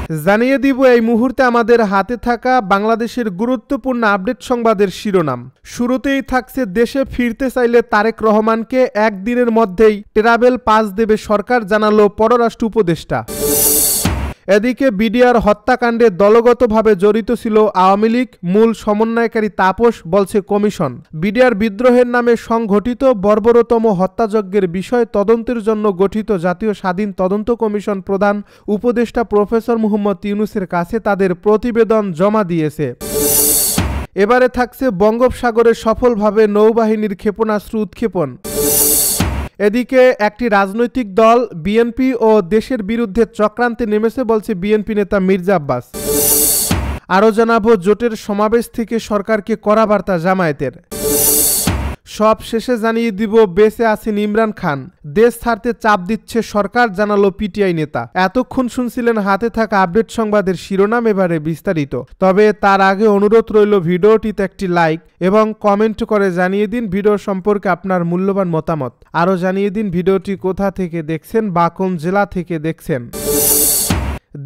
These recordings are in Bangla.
জানিয়ে দিব এই মুহূর্তে আমাদের হাতে থাকা বাংলাদেশের গুরুত্বপূর্ণ আপডেট সংবাদের শিরোনাম। শুরুতেই থাকছে দেশে ফিরতে চাইলে তারেক রহমানকে একদিনের মধ্যেই ট্রাভেল পাস দেবে সরকার, জানালো পররাষ্ট্র উপদেষ্টা। এদিকে বিডিআর হত্যাকাণ্ডে দলগতভাবে জড়িত ছিল আওয়ামী লীগ, মূল সমন্বয়কারী তাপস, বলছে কমিশন। বিডিআর বিদ্রোহের নামে সংঘটিত বর্বরতম হত্যাযজ্ঞের বিষয় তদন্তের জন্য গঠিত জাতীয় স্বাধীন তদন্ত কমিশন প্রধান উপদেষ্টা প্রফেসর মোহাম্মদ ইউনূসের কাছে তাদের প্রতিবেদন জমা দিয়েছে। এবারে থাকছে বঙ্গোপসাগরে সফলভাবে নৌবাহিনীর ক্ষেপণাস্ত্র উৎক্ষেপণ। এদিকে একটি রাজনৈতিক দল বিএনপি ও দেশের বিরুদ্ধে চক্রান্তে নেমেছে, বলছে বিএনপি নেতা মির্জা আব্বাস। আরও জানাবো জোটের সমাবেশ থেকে সরকারকে কড়া বার্তা জামায়াতের। সব শেষে জানিয়ে দিব বেঁচে আছেন ইমরান খান, দেশ ছাড়তে চাপ দিচ্ছে সরকার, জানালো পিটিআই নেতা। এতক্ষণ শুনছিলেন হাতে থাকা আপডেট সংবাদের শিরোনাম, এবারে বিস্তারিত। তবে তার আগে অনুরোধ রইল ভিডিওটিতে একটি লাইক এবং কমেন্ট করে জানিয়ে দিন ভিডিও সম্পর্কে আপনার মূল্যবান মতামত। আরও জানিয়ে দিন ভিডিওটি কোথা থেকে দেখছেন বা কোন জেলা থেকে দেখছেন।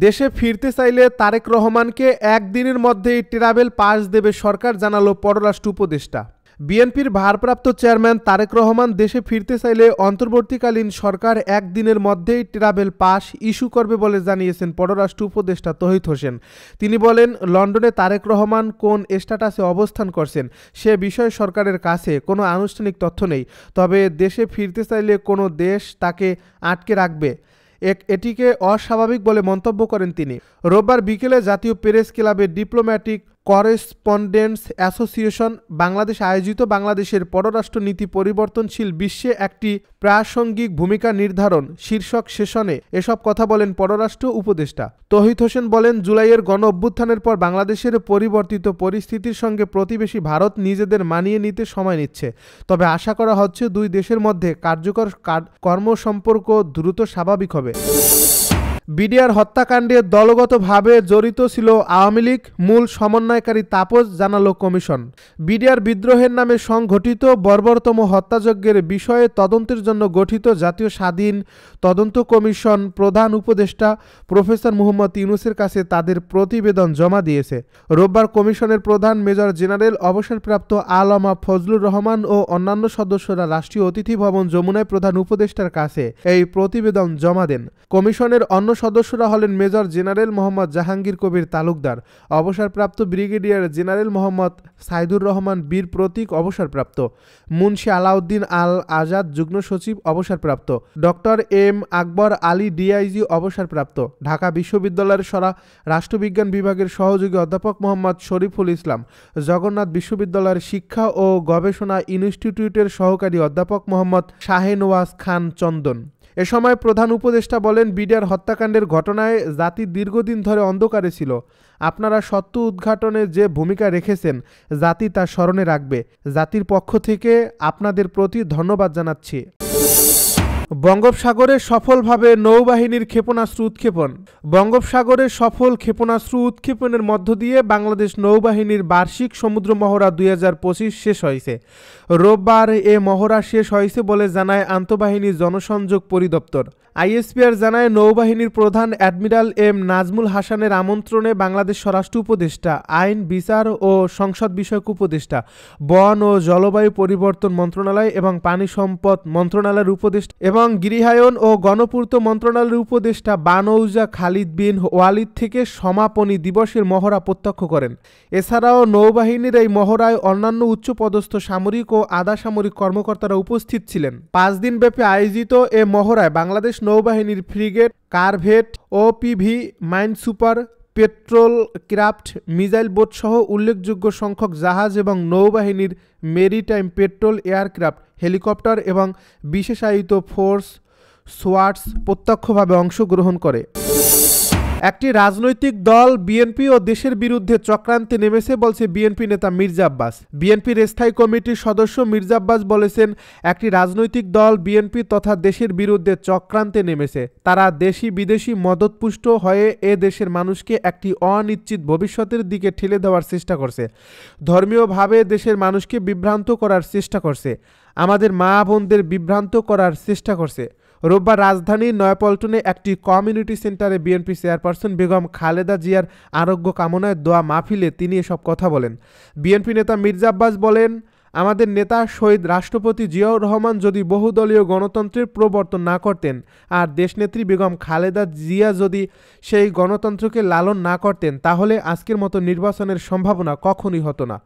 দেশে ফিরতে চাইলে তারেক রহমানকে একদিনের মধ্যেই ট্রাভেল পাস দেবে সরকার, জানালো পররাষ্ট্র উপদেষ্টা। বিএনপির ভারপ্রাপ্ত চেয়ারম্যান তারেক রহমান দেশে ফিরতে চাইলে অন্তর্বর্তীকালীন সরকার একদিনের মধ্যেই ট্রাভেল পাস ইস্যু করবে বলে জানিয়েছেন পররাষ্ট্র উপদেষ্টা তৌহিদ হোসেন। তিনি বলেন, লন্ডনে তারেক রহমান কোন স্ট্যাটাসে অবস্থান করছেন সে বিষয়ে সরকারের কাছে কোনো আনুষ্ঠানিক তথ্য নেই। তবে দেশে ফিরতে চাইলে কোনো দেশ তাকে আটকে রাখবে, এটিকে অস্বাভাবিক বলে মন্তব্য করেন তিনি। রোববার বিকেলে জাতীয় প্রেস ক্লাবে ডিপ্লোম্যাটিক করেসপন্ডেন্টস অ্যাসোসিয়েশন বাংলাদেশ আয়োজিত বাংলাদেশের পররাষ্ট্র নীতি পরিবর্তনশীল বিশ্বে একটি প্রাসঙ্গিক ভূমিকা নির্ধারণ শীর্ষক সেশনে এসব কথা বলেন পররাষ্ট্র উপদেষ্টা। তৌহিদ হোসেন বলেন, জুলাইয়ের গণ অভ্যুত্থানের পর বাংলাদেশের পরিবর্তিত পরিস্থিতির সঙ্গে প্রতিবেশী ভারত নিজেদের মানিয়ে নিতে সময় নিচ্ছে। তবে আশা করা হচ্ছে দুই দেশের মধ্যে কার্যকর কর্মসম্পর্ক দ্রুত স্বাভাবিক হবে। বিডিআর হত্যাকাণ্ডে দলগতভাবে জড়িত ছিল আওয়ামী লীগ, মূল সমন্বয়কারী তাপস, জানালো কমিশন। বিডিআর বিদ্রোহের নামে সংঘটিত বর্বরতম হত্যাযজ্ঞের বিষয়ে তদন্তের জন্য গঠিত জাতীয় স্বাধীন তদন্ত কমিশন প্রধান উপদেষ্টা প্রফেসর মোহাম্মদ ইউনূসের কাছে তাদের প্রতিবেদন জমা দিয়েছে। রোববার কমিশনের প্রধান মেজর জেনারেল অবসরপ্রাপ্ত আলমা ফজলুর রহমান ও অন্যান্য সদস্যরা রাষ্ট্রীয় অতিথি ভবন যমুনায় প্রধান উপদেষ্টার কাছে এই প্রতিবেদন জমা দেন। কমিশনের অন্য সদস্যরা হলেন মেজর জেনারেল মোহাম্মদ জাহাঙ্গীর কবির তালুকদার, অবসরপ্রাপ্ত ব্রিগেডিয়ার জেনারেল মোহাম্মদ সাইদুর রহমান বীর প্রতীক অবসরপ্রাপ্ত, মুন্সি আলাউদ্দিন আল আজাদ যুগ্ম সচিব অবসরপ্রাপ্ত, doctor M Akbar Ali DIG অবসরপ্রাপ্ত, ঢাকা বিশ্ববিদ্যালয়ের রাষ্ট্রবিজ্ঞান বিভাগের সহযোগী অধ্যাপক মোহাম্মদ শরীফুল ইসলাম, জগন্নাথ বিশ্ববিদ্যালয়ের শিক্ষা ও গবেষণা ইনস্টিটিউটের সহকারী অধ্যাপক মোহাম্মদ শাহেনওয়াজ খান চন্দন। এ সময় প্রধান উপদেষ্টা বলেন, বিডিআর হত্যাকাণ্ডের ঘটনায় জাতি দীর্ঘদিন ধরে অন্ধকারে ছিল। আপনারা সত্য উদ্ঘাটনে যে ভূমিকা রেখেছেন জাতি তা স্মরণে রাখবে। জাতির পক্ষ থেকে আপনাদের প্রতি ধন্যবাদ জানাচ্ছি। বঙ্গোপসাগরে সফলভাবে নৌবাহিনীর ক্ষেপণাস্ত্র উৎক্ষেপণ। বঙ্গোপসাগরে সফল ক্ষেপণাস্ত্র উৎক্ষেপণের মধ্য দিয়ে বাংলাদেশ নৌবাহিনীর বার্ষিক সমুদ্র মহড়া 2025 শেষ হয়েছে। রোববার এ মহড়া শেষ হয়েছে বলে জানায় আন্তঃবাহিনী জনসংযোগ পরিদপ্তর। আইএসপিআর জানায়, নৌবাহিনীর প্রধান অ্যাডমিরাল এম নাজমুল হাসানের আমন্ত্রণে বাংলাদেশ স্বরাষ্ট্র উপদেষ্টা, আইন, বিচার ও সংসদ বিষয়ক উপদেষ্টা, বন ও জলবায়ু পরিবর্তন মন্ত্রণালয় এবং পানি সম্পদ মন্ত্রণালয়ের উপদেষ্টা এবং গৃহায়ন ও গণপূর্ত মন্ত্রণালয়ের উপদেষ্টা বানৌজা খালিদ বিন ওয়ালিদ থেকে সমাপনী দিবসের মহড়া প্রত্যক্ষ করেন। এছাড়াও নৌবাহিনীর এই মহড়ায় অন্যান্য উচ্চপদস্থ সামরিক ও আধা সামরিক কর্মকর্তারা উপস্থিত ছিলেন। 5 দিনব্যাপী আয়োজিত এ মহড়ায় বাংলাদেশ নৌবাহিনীর frigate, corvette, OPV, mine super, petrol craft, missile boat সহ উল্লেখযোগ্য সংখ্যক জাহাজ এবং নৌবাহিনীর মেরিটাইম পেট্রোল এয়ারক্রাফট, হেলিকপ্টার এবং বিশেষায়িত ফোর্স সোয়ার্টস প্রত্যক্ষভাবে অংশগ্রহণ করে। একটি রাজনৈতিক দল বিএনপি ও দেশের বিরুদ্ধে চক্রান্তে নেমেছে, বলছে বিএনপি নেতা মির্জা আব্বাস। বিএনপির স্থায়ী কমিটির সদস্য মির্জা আব্বাস বলেছেন, একটি রাজনৈতিক দল বিএনপি তথা দেশের বিরুদ্ধে চক্রান্তে নেমেছে। তারা দেশি বিদেশি মদতপুষ্ট হয়ে এ দেশের মানুষকে একটি অনিশ্চিত ভবিষ্যতের দিকে ঠেলে দেওয়ার চেষ্টা করছে। ধর্মীয়ভাবে দেশের মানুষকে বিভ্রান্ত করার চেষ্টা করছে। আমাদের মা বোনদের বিভ্রান্ত করার চেষ্টা করছে। রোববার রাজধানীর নয়াপল্টনে একটি কমিউনিটি সেন্টারে বিএনপি চেয়ারপারসন বেগম খালেদা জিয়ার আরোগ্য কামনায় দোয়া মাহফিলে তিনি এসব কথা বলেন। বিএনপি নেতা মির্জা আব্বাস বলেন, আমাদের নেতা শহীদ রাষ্ট্রপতি জিয়াউর রহমান যদি বহুদলীয় গণতন্ত্রের প্রবর্তন না করতেন আর দেশনেত্রী বেগম খালেদা জিয়া যদি সেই গণতন্ত্রকে লালন না করতেন তাহলে আজকের মতো নির্বাচনের সম্ভাবনা কখনই হতো না।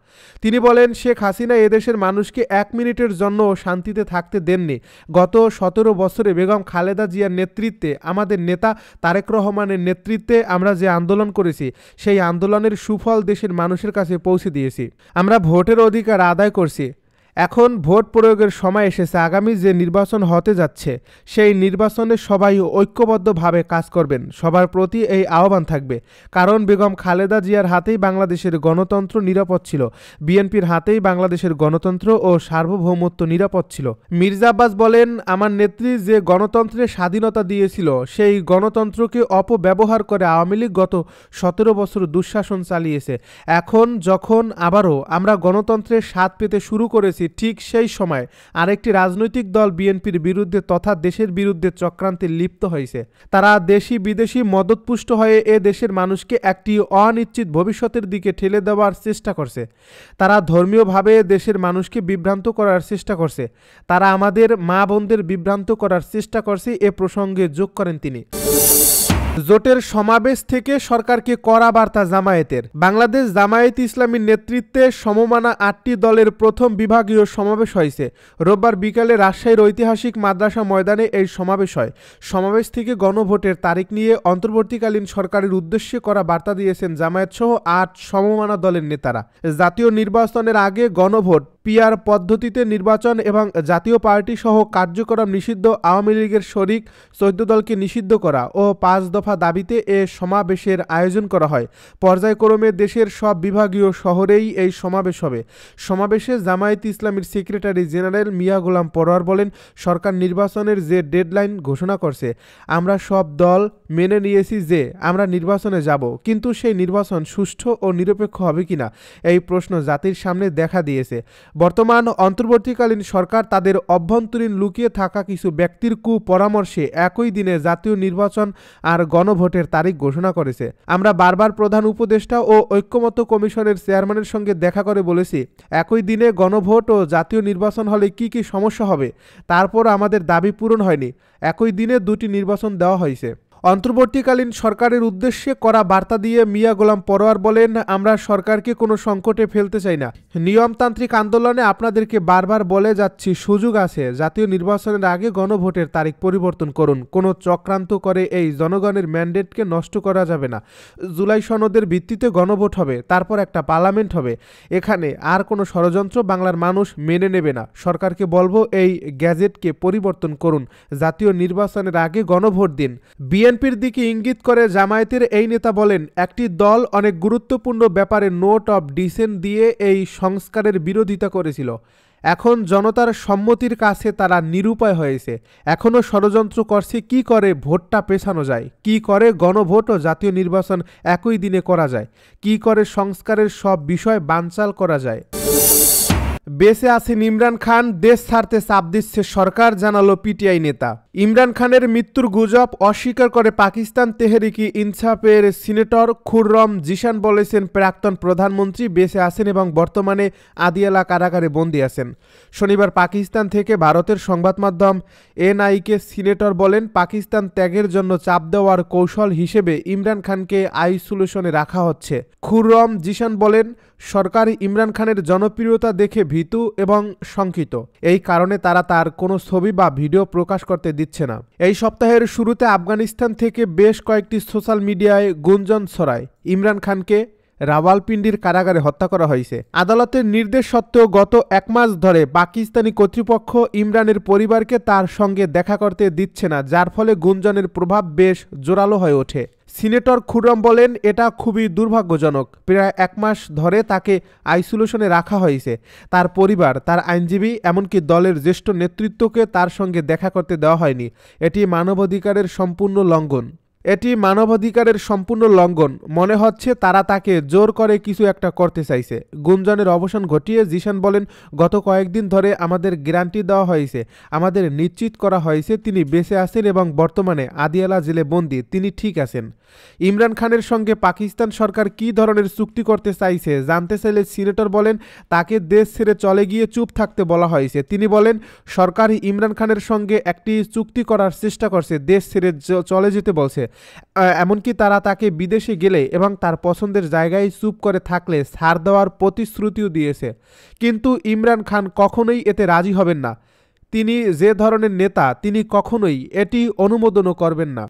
তিনি বলেন, শেখ হাসিনা এদেশের মানুষকে 1 মিনিটের জন্য শান্তিতে থাকতে দেননি। গত 17 বছরে বেগম খালেদা জিয়ার নেতৃত্বে, আমাদের নেতা তারেক রহমানের নেতৃত্বে আমরা যে আন্দোলন করেছি সেই আন্দোলনের সুফল দেশের মানুষের কাছে পৌঁছে দিয়েছি। আমরা ভোটের অধিকার আদায় করছি। এখন ভোট প্রয়োগের সময় এসেছে। আগামী যে নির্বাচন হতে যাচ্ছে সেই নির্বাচনে সবাই ঐক্যবদ্ধভাবে কাজ করবেন। সবার প্রতি এই আহ্বান থাকবে, কারণ বেগম খালেদা জিয়ার হাতেই বাংলাদেশের গণতন্ত্র নিরাপদ ছিল, বিএনপির হাতেই বাংলাদেশের গণতন্ত্র ও সার্বভৌমত্ব নিরাপদ ছিল। মির্জা আব্বাস বলেন, আমার নেত্রী যে গণতন্ত্রের স্বাধীনতা দিয়েছিল সেই গণতন্ত্রকে অপব্যবহার করে আওয়ামী লীগ গত 17 বছর দুঃশাসন চালিয়েছে। এখন যখন আবারও আমরা গণতন্ত্রের স্বাদ পেতে শুরু করেছি, ঠিক সেই সময় আরেকটি রাজনৈতিক দল বিএনপির বিরুদ্ধে তথা দেশের বিরুদ্ধে চক্রান্তে লিপ্ত হয়েছে। তারা দেশি বিদেশি মদতপুষ্ট হয়ে এ দেশের মানুষকে একটি অনিশ্চিত ভবিষ্যতের দিকে ঠেলে দেওয়ার চেষ্টা করছে। তারা ধর্মীয়ভাবে দেশের মানুষকে বিভ্রান্ত করার চেষ্টা করছে। তারা আমাদের মা বোনদের বিভ্রান্ত করার চেষ্টা করছে, এ প্রসঙ্গে যোগ করেন তিনি। জোটের সমাবেশ থেকে সরকারকে কড়া বার্তা জামায়াতের। বাংলাদেশ জামায়াত ইসলামীর নেতৃত্বে সমমানা 8টি দলের প্রথম বিভাগীয় সমাবেশ হয়েছে। রোববার বিকালে রাজশাহীর ঐতিহাসিক মাদ্রাসা ময়দানে এই সমাবেশ হয়। সমাবেশ থেকে গণভোটের তারিখ নিয়ে অন্তর্বর্তীকালীন সরকারের উদ্দেশ্যে করা বার্তা দিয়েছেন জামায়াত সহ 8 সমমানা দলের নেতারা। জাতীয় নির্বাচনের আগে গণভোট, পিআর পদ্ধতিতে নির্বাচন এবং জাতীয় পার্টি সহ কার্যক্রম নিষিদ্ধ, আওয়ামী লীগের শরিক 14 দলকে নিষিদ্ধ করা ও 5 দফা দাবিতে এ সমাবেশের আয়োজন করা হয়। পর্যায়ক্রমে দেশের সব বিভাগীয় শহরেই এই সমাবেশ হবে। সমাবেশে জামায়াত ইসলামীর সেক্রেটারি জেনারেল মিয়া গোলাম পরোয়ার বলেন, সরকার নির্বাচনের যে ডেডলাইন ঘোষণা করছে আমরা সব দল মেনে নিয়েছি যে আমরা নির্বাচনে যাব, কিন্তু সেই নির্বাচন সুষ্ঠু ও নিরপেক্ষ হবে কিনা এই প্রশ্ন জাতির সামনে দেখা দিয়েছে। বর্তমান অন্তর্বর্তীকালীন সরকার তাদের অভ্যন্তরীণ লুকিয়ে থাকা কিছু ব্যক্তির কুপরামর্শে একই দিনে জাতীয় নির্বাচন আর গণভোটের তারিখ ঘোষণা করেছে। আমরা বারবার প্রধান উপদেষ্টা ও ঐক্যমত্য কমিশনের চেয়ারম্যানের সঙ্গে দেখা করে বলেছি, একই দিনে গণভোট ও জাতীয় নির্বাচন হলে কি কি সমস্যা হবে। তারপর আমাদের দাবি পূরণ হয়নি। একই দিনে 2টি নির্বাচন দেওয়া হয়েছে। অন্তর্বর্তীকালীন সরকারের উদ্দেশ্যে করা বার্তা দিয়ে মিয়া গোলাম পরোয়ার বলেন, আমরা সরকারকে কোনো সংকটে ফেলতে চাই না। নিয়মতান্ত্রিক আন্দোলনে আপনাদেরকে বারবার বলে যাচ্ছি, সুযোগ আছে, জাতীয় নির্বাচনের আগে গণভোটের তারিখ পরিবর্তন করুন। কোনো চক্রান্ত করে এই জনগণের ম্যান্ডেটকে নষ্ট করা যাবে না। জুলাই সনদের ভিত্তিতে গণভোট হবে, তারপর একটা পার্লামেন্ট হবে। এখানে আর কোনো ষড়যন্ত্র বাংলার মানুষ মেনে নেবে না। সরকারকে বলবো, এই গ্যাজেটকে পরিবর্তন করুন, জাতীয় নির্বাচনের আগে গণভোট দিন। বিএনপির দিকে ইঙ্গিত করে জামায়াতের এই নেতা বলেন, একটি দল অনেক গুরুত্বপূর্ণ ব্যাপারে নোট অফ ডিসেন্ট দিয়ে এই সংস্কারের বিরোধিতা করেছিল। এখন জনতার সম্মতির কাছে তারা নিরুপায় হয়েছে। এখনও ষড়যন্ত্র করছে কি করে ভোটটা পেছানো যায়, কি করে গণভোট ও জাতীয় নির্বাচন একই দিনে করা যায়, কি করে সংস্কারের সব বিষয় বানচাল করা যায়। বেঁচে আছেন ইমরান খান, দেশ ছাড়তে চাপ দিচ্ছে সরকার, জানালো পিটিআই নেতা। ইমরান খানের মৃত্যুর গুজব অস্বীকার করে পাকিস্তান তেহরিকি ইনসাফের সিনেটর খুররম জিশান বলেছেন, প্রাক্তন প্রধানমন্ত্রী বেঁচে আছেন এবং বর্তমানে আদিয়ালা কারাগারে বন্দী আছেন। শনিবার পাকিস্তান থেকে ভারতের সংবাদ মাধ্যম এনআইকে সিনেটর বলেন, পাকিস্তান ত্যাগের জন্য চাপ দেওয়ার কৌশল হিসেবে ইমরান খানকে আইসোলেশনে রাখা হচ্ছে। খুররম জিশান বলেন, সরকার ইমরান খানের জনপ্রিয়তা দেখে ভীতু এবং শঙ্কিত। এই কারণে তারা তার কোনো ছবি বা ভিডিও প্রকাশ করতে দিচ্ছে না। এই সপ্তাহের শুরুতে আফগানিস্তান থেকে বেশ কয়েকটি সোশ্যাল মিডিয়ায় গুঞ্জন ছড়ায়, ইমরান খানকে রাওয়ালপিন্ডির কারাগারে হত্যা করা হয়েছে। আদালতের নির্দেশ সত্ত্বেও গত 1 মাস ধরে পাকিস্তানি কর্তৃপক্ষ ইমরানের পরিবারকে তার সঙ্গে দেখা করতে দিচ্ছে না, যার ফলে গুঞ্জনের প্রভাব বেশ জোরালো হয়ে ওঠে। সিনেটর খুররম বলেন, এটা খুবই দুর্ভাগ্যজনক। প্রায় 1 মাস ধরে তাকে আইসোলেশনে রাখা হয়েছে। তার পরিবার, তার আইনজীবী, এমনকি দলের জ্যেষ্ঠ নেতৃত্বকে তার সঙ্গে দেখা করতে দেওয়া হয়নি। এটি মানবাধিকারের সম্পূর্ণ লঙ্ঘন। এটি মানবাধিকারের সম্পূর্ণ লঙ্ঘন। মনে হচ্ছে তারা তাকে জোর করে কিছু একটা করতে চাইছে। গুঞ্জনের অবসান ঘটিয়ে জিশান বলেন, গত কয়েকদিন ধরে আমাদের গ্যারান্টি দেওয়া হয়েছে, আমাদের নিশ্চিত করা হয়েছে তিনি বেঁচে আছেন এবং বর্তমানে আদিয়ালা জেলে বন্দী, তিনি ঠিক আছেন। ইমরান খানের সঙ্গে পাকিস্তান সরকার কী ধরনের চুক্তি করতে চাইছে জানতে চাইলে সিনেটর বলেন, তাকে দেশ ছেড়ে চলে গিয়ে চুপ থাকতে বলা হয়েছে। তিনি বলেন, সরকার ইমরান খানের সঙ্গে একটি চুক্তি করার চেষ্টা করছে, দেশ ছেড়ে চলে যেতে বলছে। এমনকি তারা তাকে বিদেশে গেলে এবং তার পছন্দের জায়গায় চুপ করে থাকলে ছাড় দেওয়ার প্রতিশ্রুতিও দিয়েছে। কিন্তু ইমরান খান কখনোই এতে রাজি হবেন না। তিনি যে ধরনের নেতা, তিনি কখনোই এটি অনুমোদনও করবেন না।